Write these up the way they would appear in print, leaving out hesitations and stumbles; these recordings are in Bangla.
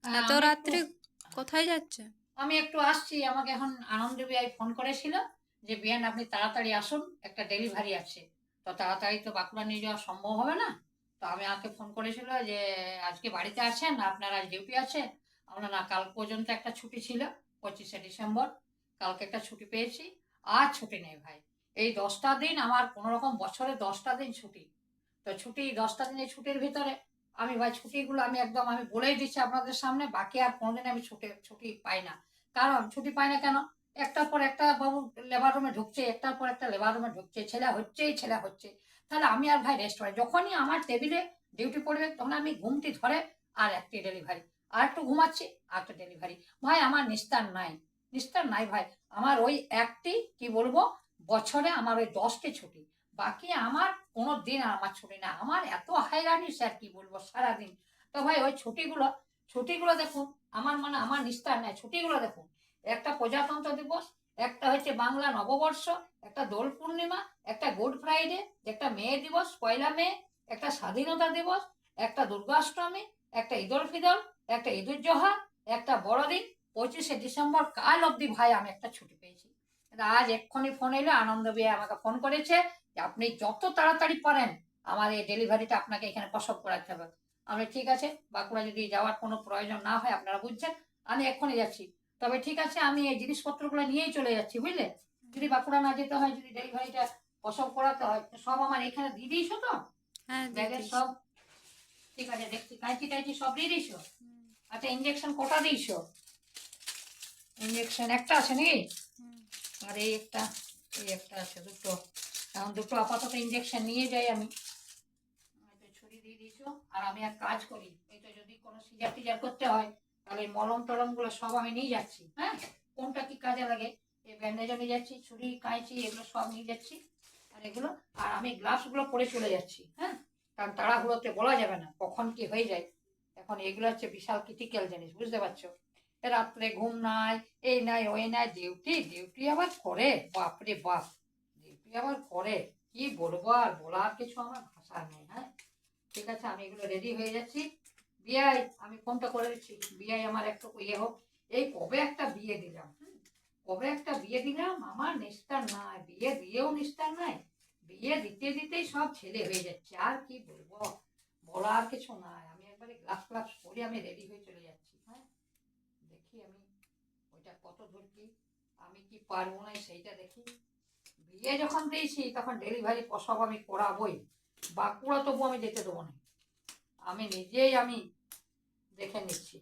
এত আমি একটু রাত্রে কোথায় যাচ্ছে? আমি একটু আসছি। আমাকে এখন আনন্দ বিআই ফোন করেছিল যে বিয়ান আপনি তাড়াতাড়ি আসুন, একটা ডেলিভারি আছে। তো তাড়াতাড়ি তো বাঁকুড়া নিয়ে যাওয়া সম্ভব হবে না। তো আমি আমাকে ফোন করেছিল যে আজকে বাড়িতে আছেন, আপনার আজ ডিউটি আছে। আমরা না, কাল পর্যন্ত একটা ছুটি ছিল, 25শে ডিসেম্বর। কালকে একটা ছুটি পেয়েছি, আর ছুটি নেই ভাই। এই 10টা দিন আমার কোনো রকম, বছরে 10টা দিন ছুটি। তো ছুটি, 10টা দিনের ছুটির ভিতরে আমি ভাই ছুটিগুলো আমি একদম আমি বলেই দিচ্ছি আপনাদের সামনে, বাকি আর কোনোদিন আমি ছুটি পাই না। কারণ ছুটি পাই না কেন? একটার পর একটা বাবু লেবার রুমে ঢুকছে, একটার পর একটা লেবার রুমে ঢুকছে, ছেলে হচ্ছে। তাহলে আমি আর ভাই রেস্ট পাই? যখনই আমার টেবিলে ডিউটি পড়বে তখন আমি ঘুমটি ধরে আর একটি ডেলিভারি, আর একটু ঘুমাচ্ছি আর একটা ডেলিভারি। ভাই আমার নিস্তার নাই, নিস্তার নাই ভাই। আমার ওই একটি কি বলবো, বছরে আমার ওই 10টি ছুটি। বাকি আমার কোনো দিন আর আমার ছুটি না। আমার এত হায়রানি স্যার, কি বলবো সারাদিন। তো ভাই ওই ছুটিগুলো দেখুন। আমার মানে আমার নিস্তার নেই। ছুটিগুলো দেখুন, একটা প্রজাতন্ত্র দিবস, একটা হচ্ছে বাংলা নববর্ষ, একটা দোল পূর্ণিমা, একটা গুড ফ্রাইডে, একটা মে দিবস 1লা মে, একটা স্বাধীনতা দিবস, একটা দুর্গাষ্টমী, একটা ঈদুল ফিতর, একটা ঈদুজ্জোহা, একটা বড়দিন। 25শে ডিসেম্বর কাল অবধি ভাই আমি একটা ছুটি পেয়েছি। আজ এক্ষুনি ফোন এলো, আনন্দ বিয়ে আমাকে ফোন করেছে যে আপনি যত তাড়াতাড়ি পারেন আমার এই ডেলিভারিটা আপনাকে এখানে প্রসব করাতে হবে। আমি ঠিক আছে, বাঁকুড়া যদি যাওয়ার কোনো প্রয়োজন না হয়, আপনারা বুঝছেন, আমি এক্ষুনি যাচ্ছি। তবে ঠিক আছে, আমি এই জিনিসপত্রগুলো নিয়েই চলে যাচ্ছি, বুঝলে। যদি বাঁকুড়া না যেতে হয়, যদি ডেলিভারিটা প্রসব করাতে হয়, তো সব আমার এখানে দিয়ে দিয়েছো তো? হ্যাঁ, দিয়ে ব্যাগের দিস। সব ঠিক আছে, দেখছি কাঁচি টাইচি সব দিয়ে দিয়েছো? আচ্ছা, ইঞ্জেকশন কটা দিয়েছো? ইঞ্জেকশন একটা আছে নাকি? আর এই একটা আছে, দুটো। এখন দুটো আপাতত ইঞ্জেকশন নিয়ে যাই আমি। হয়তো ছুরি দিয়ে দিয়েছো। আর আমি এক কাজ করি, এই তো যদি কোনো সিজার টিজার করতে হয়, তাহলে এই মলম টলম গুলো সব আমি নিয়ে যাচ্ছি। হ্যাঁ, কোনটা কি কাজে লাগে, এই ব্যান্ডেজও নিয়ে যাচ্ছি, ছুরি কাঁচি এগুলো সব নিয়ে যাচ্ছি। আর এগুলো, আর আমি গ্লাভস গুলো পরে চলে যাচ্ছি। হ্যাঁ, কারণ তাড়াহুড়োতে বলা যাবে না কখন কি হয়ে যায়। এখন এগুলো হচ্ছে বিশাল ক্রিটিক্যাল জিনিস, বুঝতে পারছো। রাত্রে ঘুম নাই, এই নাই ওই নাই, ডিউটি ডিউটি আবার করে, বাপরে বাপ। ডিউটি আবার করে, কি বলবো, আর বলার কিছু আমার ভাষা নেই। হ্যাঁ, ঠিক আছে, আমি এগুলো রেডি হয়ে যাচ্ছি। বিয়াই, আমি ফোনটা করে দিচ্ছি। বিয়াই আমার একটু ইয়ে হোক। এই কবে একটা বিয়ে দিলাম, কবে একটা বিয়ে দিলাম, আমার নিস্তার নাই, বিয়ে দিয়েও নিস্তার নাই। বিয়ে দিতে দিতেই সব ছেলে হয়ে যাচ্ছে, আর কি বলবো, বলার কিছু নাই। আমি একবারে গ্লাস গ্লাস পরে আমি রেডি হয়ে চলে যাচ্ছি। হ্যাঁ, দেখি আমি ওইটা কত দূর কি, আমি কি পারবো না সেইটা দেখি। বিয়ে যখন দিয়েছি তখন ডেলিভারি প্রসব আমি করাবোই। বাঁকুড়া তবু আমি যেতে দেবো না, আমি নিজেই আমি দেখে নিচ্ছি।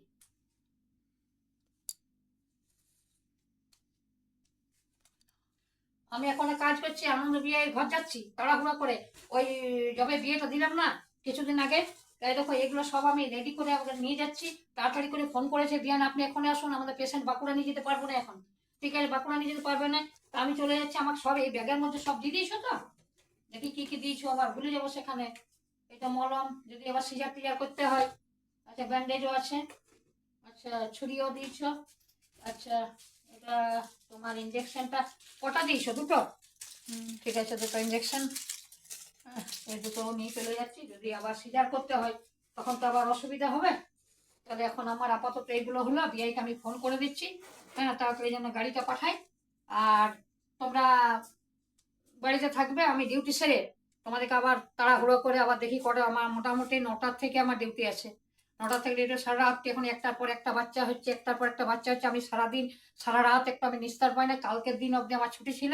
আমি এখন এক কাজ করছি, আনন্দ বিয়ের ঘর যাচ্ছি তাড়াহুড়ো করে। ওই যবে বিয়েটা দিলাম না কিছুদিন আগে, তাই দেখো এগুলো সব আমি রেডি করে আমাকে নিয়ে যাচ্ছি। তাড়াতাড়ি করে ফোন করেছে বিয়ান আপনি এখন আসুন, আমাদের পেশেন্ট বাঁকুড়া নিয়ে যেতে পারবো না এখন। ঠিক আছে, বাঁকুড়া নিয়ে যেতে পারবে না, তা আমি চলে যাচ্ছি। আমাকে সব এই ব্যাগের মধ্যে সব দিয়ে দিয়েছো তো? দেখি কি কি দিয়েছো, আবার ভুলে যাবো সেখানে। এটা মলম, যদি আবার সিজার টিজার করতে হয়। আচ্ছা, ব্যান্ডেজও আছে। আচ্ছা, ছুরিও দিয়েছো। আচ্ছা, এটা তোমার ইঞ্জেকশনটা কটা দিয়েছো, দুটো? ঠিক আছে, দুটো ইঞ্জেকশন। এই দুটো নিয়ে চলে যাচ্ছি, যদি আবার সিজার করতে হয় তখন তো আবার অসুবিধা হবে। তাহলে এখন আমার আপাতত এইগুলো হলো, বিআইকে আমি ফোন করে দিচ্ছি। হ্যাঁ, তাড়াতাড়ি যেন গাড়িটা পাঠাই। আর তোমরা বাড়িতে থাকবে, আমি ডিউটি সেরে তোমাদেরকে আবার তাড়াহুড়ো করে আবার দেখি করে। আমার মোটামুটি 9টার থেকে আমার ডিউটি আছে। 9টা থেকে ডিউটি সারা রাত। এখন একটার পর একটা বাচ্চা হচ্ছে, একটার পর একটা বাচ্চা হচ্ছে। আমি সারাদিন সারা রাত একটু আমি নিস্তার পাই না। কালকের দিন অবধি আমার ছুটি ছিল,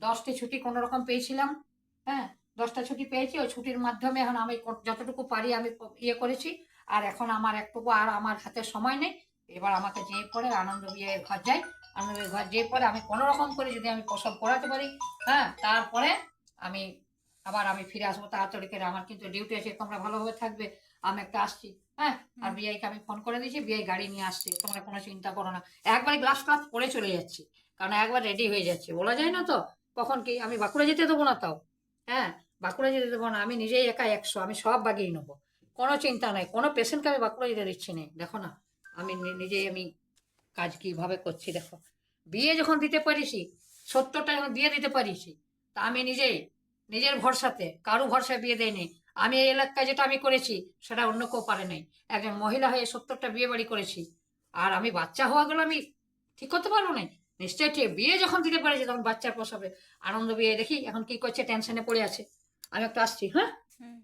10টি ছুটি কোনো রকম পেয়েছিলাম। হ্যাঁ, 10টা ছুটি পেয়েছি। ওই ছুটির মাধ্যমে এখন আমি যতটুকু পারি আমি ইয়ে করেছি। আর এখন আমার একটুকু আর আমার হাতে সময় নেই। এবার আমাকে যেয়ে পরে আনন্দ বিয়ের ঘর যাই। আনন্দ বিয়ের ঘর যেয়ে পরে আমি কোনো রকম করে যদি আমি প্রসব করাতে পারি, হ্যাঁ, তারপরে আমি আমি ফিরে আসবো তাড়াতাড়ি করে। আমার কিন্তু ডিউটি আছে, তোমরা ভালোভাবে থাকবে। আমি একটা আসছি। হ্যাঁ, আর বিআইকে আমি ফোন করে দিয়েছি, বিআই গাড়ি নিয়ে আসছে, তোমরা কোনো চিন্তা করো না। একবারে গ্লাস ক্লাস পরে চলে যাচ্ছি, কারণ একবার রেডি হয়ে যাচ্ছে, বলা যায় না তো কখন কি। আমি বাঁকুড়া যেতে দেবো না তাও। হ্যাঁ, বাঁকুড়া যেতে দেবো না, আমি নিজেই একা 100, আমি সব বাগিয়ে নেবো। কোনো চিন্তা নাই, কোনো পেশেন্টকে আমি বাঁকুড়া যেতে দিচ্ছি না, দেখো না। আমি নিজেই আমি কাজ কিভাবে করছি দেখো। বিয়ে যখন দিতে পারিছি, 70টা যখন বিয়ে দিতে পারিছি, তা আমি নিজেই নিজের ভরসাতে, কারো ভরসায় বিয়ে দেয়নি। আমি এই এলাকায় যেটা আমি করেছি সেটা অন্য কেউ পারে নাই। একজন মহিলা হয়ে 70টা বিয়ে বাড়ি করেছি, আর আমি বাচ্চা হওয়া গেলো আমি ঠিক করতে পারবো না? নিশ্চয়ই ঠিক। বিয়ে যখন দিতে পেরেছি তখন বাচ্চার প্রসবে আনন্দ বিয়ে দেখি এখন কি করছে, টেনশনে পড়ে আছে। আমি একটু আসছি, হ্যাঁ। হুম।